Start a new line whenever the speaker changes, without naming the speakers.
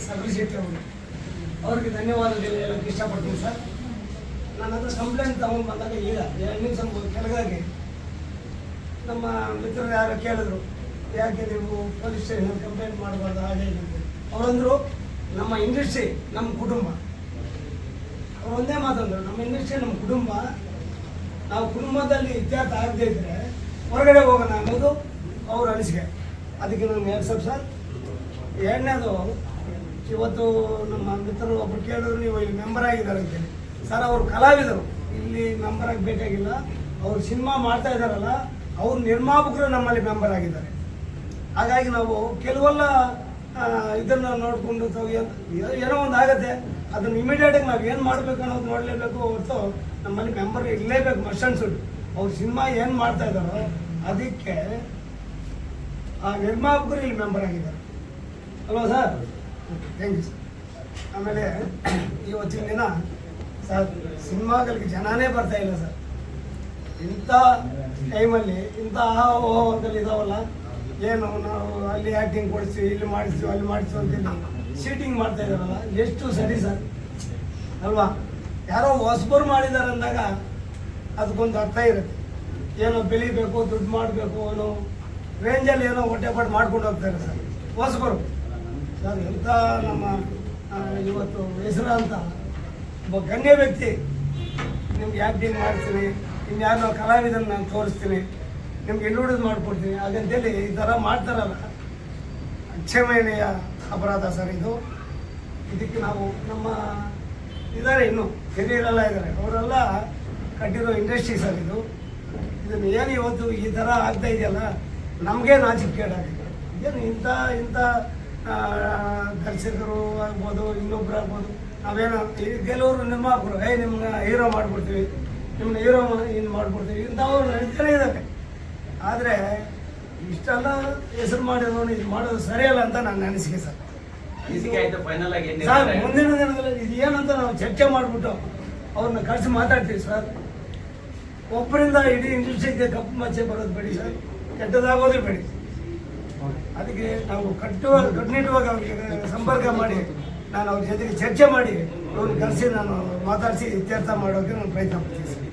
Sabri Shetty ಅವರು, ಅವ್ರಿಗೆ ಧನ್ಯವಾದಗಳು ಹೇಳೋಕ್ಕೆ ಇಷ್ಟಪಡ್ತೀನಿ ಸರ್. ನನ್ನ ಹತ್ರ ಕಂಪ್ಲೇಂಟ್ ತಗೊಂಡು ಬಂದಾಗ ಈಗ 2 ನಿಮಿಷ ಕೆಳಗಾಗಿ ನಮ್ಮ ಮಿತ್ರರು ಯಾರು ಕೇಳಿದ್ರು, ಯಾಕೆ ನೀವು ಪೊಲೀಸ್ ಸ್ಟೇಷನ್ ಕಂಪ್ಲೇಂಟ್ ಮಾಡಬಾರ್ದು ಹಾಗೆ ಹೀಗೆ ಅಂತ. ಅವರಂದರು ನಮ್ಮ ಇಂಡಸ್ಟ್ರಿ ನಮ್ಮ ಕುಟುಂಬ. ಅವ್ರು ಒಂದೇ ಮಾತಂದರು, ನಮ್ಮ ಇಂಡಸ್ಟ್ರಿ ನಮ್ಮ ಕುಟುಂಬ, ನಾವು ಕುಟುಂಬದಲ್ಲಿ ಇತ್ಯರ್ಥ ಆಗದೇ ಇದ್ದರೆ ಹೊರಗಡೆ ಹೋಗೋಣ ಅನ್ನೋದು ಅವ್ರ ಅನಿಸಿಕೆ. ಅದಕ್ಕೆ ನಾನು ಹೇಳ್ಸೋದು ಸರ್. ಎರಡನೇದು, ಇವತ್ತು ನಮ್ಮ ಮಿತ್ರರು ಒಬ್ಬರು ಕೇಳಿದ್ರು ನೀವು ಇಲ್ಲಿ ಮೆಂಬರ್ ಆಗಿದ್ದಾರೆ ಅಂತೇಳಿ. ಸರ್ ಅವರು ಕಲಾವಿದರು, ಇಲ್ಲಿ ಮೆಂಬರ್ ಆಗಬೇಕಾಗಿಲ್ಲ. ಅವರು ಸಿನಿಮಾ ಮಾಡ್ತಾ ಇದ್ದಾರಲ್ಲ, ಅವ್ರ ನಿರ್ಮಾಪಕರು ನಮ್ಮಲ್ಲಿ ಮೆಂಬರ್ ಆಗಿದ್ದಾರೆ. ಹಾಗಾಗಿ ನಾವು ಕೆಲವೆಲ್ಲ ಇದನ್ನು ನೋಡಿಕೊಂಡು ಏನೋ ಒಂದು ಆಗುತ್ತೆ, ಅದನ್ನು ಇಮಿಡಿಯೇಟಾಗಿ ನಾವು ಏನು ಮಾಡಬೇಕು ಅನ್ನೋದು ನೋಡಲೇಬೇಕು ಹೊರತು ನಮ್ಮಲ್ಲಿ ಮೆಂಬರ್ ಇರಲೇಬೇಕು, ಮಸ್ಟ್ ಆ್ಯಂಡ್ ಶುಡ್. ಅವ್ರ ಸಿನಿಮಾ ಏನು ಮಾಡ್ತಾ ಇದ್ದಾರೋ ಅದಕ್ಕೆ ಆ ನಿರ್ಮಾಪಕರು ಇಲ್ಲಿ ಮೆಂಬರ್ ಆಗಿದ್ದಾರೆ ಅಲ್ವಾ ಸರ್? Thank you sir. ಆಮೇಲೆ ಇವತ್ತಿನ ದಿನ ಸರ್ ಸಿನಿಮಾಗಳಿಗೆ ಜನನೇ ಬರ್ತಾ ಇಲ್ಲ ಸರ್. ಇಂಥ ಟೈಮಲ್ಲಿ ಇಂಥ ಆಹೋಹದಲ್ಲಿ ಇದಾವಲ್ಲ, ಏನು ನಾವು ಅಲ್ಲಿ ಆ್ಯಕ್ಟಿಂಗ್ ಕೊಡಿಸ್ತೀವಿ, ಇಲ್ಲಿ ಮಾಡಿಸ್ತೀವಿ, ಅಲ್ಲಿ ಮಾಡಿಸ್ತೀವಿ ಅಂತೇಳಿ ಶೀಟಿಂಗ್ ಮಾಡ್ತಾ ಇದ್ದಾರಲ್ಲ, ಎಷ್ಟು ಸರಿ ಸರ್ ಅಲ್ವಾ? ಯಾರೋ ಹೊಸಬರು ಮಾಡಿದ್ದಾರೆ ಅಂದಾಗ ಅದಕ್ಕೊಂದು ಅರ್ಥ ಇರುತ್ತೆ. ಏನೋ ಬೆಳಿಬೇಕು, ದುಡ್ಡು ಮಾಡಬೇಕು ಅನ್ನೋ ರೇಂಜಲ್ಲಿ ಏನೋ ಹೊಟ್ಟೆಪಾಡು ಮಾಡ್ಕೊಂಡು ಹೋಗ್ತಾರೆ ಸರ್ ಹೊಸಬರು. ಸರ್ ಎಂಥ ನಮ್ಮ ಇವತ್ತು ಹೆಸರು ಅಂತ ಒಬ್ಬ ಗಣ್ಯ ವ್ಯಕ್ತಿ, ನಿಮ್ಗೆ ಆ್ಯಕ್ಟಿಂಗ್ ಮಾಡ್ತೀನಿ, ಇನ್ಯಾರೋ ಕಲಾವಿದನ್ನು ನಾನು ತೋರಿಸ್ತೀನಿ, ನಿಮ್ಗೆ ಇಂಟ್ರೊಡ್ಯೂಸ್ ಮಾಡಿಕೊಡ್ತೀನಿ ಹಾಗಂತೇಳಿ ಈ ಥರ ಮಾಡ್ತಾರಲ್ಲ, ಅಕ್ಷಮ್ಯನೀಯ ಅಪರಾಧ ಸರ್ ಇದು. ಇದಕ್ಕೆ ನಾವು ನಮ್ಮ ಇದ್ದಾರೆ, ಇನ್ನೂ ಹಿರಿಯರೆಲ್ಲ ಇದ್ದಾರೆ, ಅವರೆಲ್ಲ ಕಟ್ಟಿರೋ ಇಂಡಸ್ಟ್ರಿ ಸರ್ ಇದು. ಇದನ್ನು ಏನು ಇವತ್ತು ಈ ಥರ ಆಗ್ತಾ ಇದೆಯಲ್ಲ, ನಮಗೆ ನಾಚಿಕೆಗೇಡಾಗಿದೆ. ಏನು ಇಂಥ ದರ್ಶಕರು ಆಗ್ಬೋದು, ಇನ್ನೊಬ್ರು ಆಗ್ಬೋದು, ನಾವೇನೋ ಕೆಲವರು ನಿರ್ಮಾಪಕರು ನಿಮ್ಮನ್ನ ಹೀರೋ ಮಾಡಿಬಿಡ್ತೀವಿ, ನಿಮ್ಮನ್ನ ಹೀರೋ ಇನ್ನು ಮಾಡಿಬಿಡ್ತೀವಿ ಇಂಥವ್ರು ನಡೀತಾನೆ ಇದ್ದಾರೆ. ಆದರೆ ಇಷ್ಟೆಲ್ಲ ಹೆಸರು ಮಾಡಿದ್ರು ಇದು ಮಾಡೋದು ಸರಿಯಲ್ಲ ಅಂತ ನನ್ನ ಅನಿಸಿಕೆ ಸರ್. ಸರ್ ಮುಂದಿನ ದಿನಗಳಲ್ಲಿ ಇದು ಏನಂತ ನಾವು ಚರ್ಚೆ ಮಾಡಿಬಿಟ್ಟು ಅವ್ರನ್ನ ಕಳಿಸಿ ಮಾತಾಡ್ತೀವಿ ಸರ್. ಒಬ್ಬರಿಂದ ಇಡೀ ಇಂಡಸ್ಟ್ರಿಗೆ ಕಪ್ಪು ಮಚ್ಚೆ ಬರೋದು ಬೇಡಿ ಸರ್, ಕೆಟ್ಟದಾಗೋದು ಬೇಡಿ. ಅದಕ್ಕೆ ನಾವು ಕಟ್ಟುನಿಟ್ಟುವಾಗಿ ಅವ್ರಿಗೆ ಸಂಪರ್ಕ ಮಾಡಿ ನಾನು ಅವ್ರ ಜೊತೆಗೆ ಚರ್ಚೆ ಮಾಡಿ ಅವ್ರನ್ನ ಕರೆಸಿ ನಾನು ಮಾತಾಡಿಸಿ ಇತ್ಯರ್ಥ ಮಾಡೋಕ್ಕೆ ನಾನು ಪ್ರಯತ್ನ ಪಡ್ತೀನಿ ಸರ್.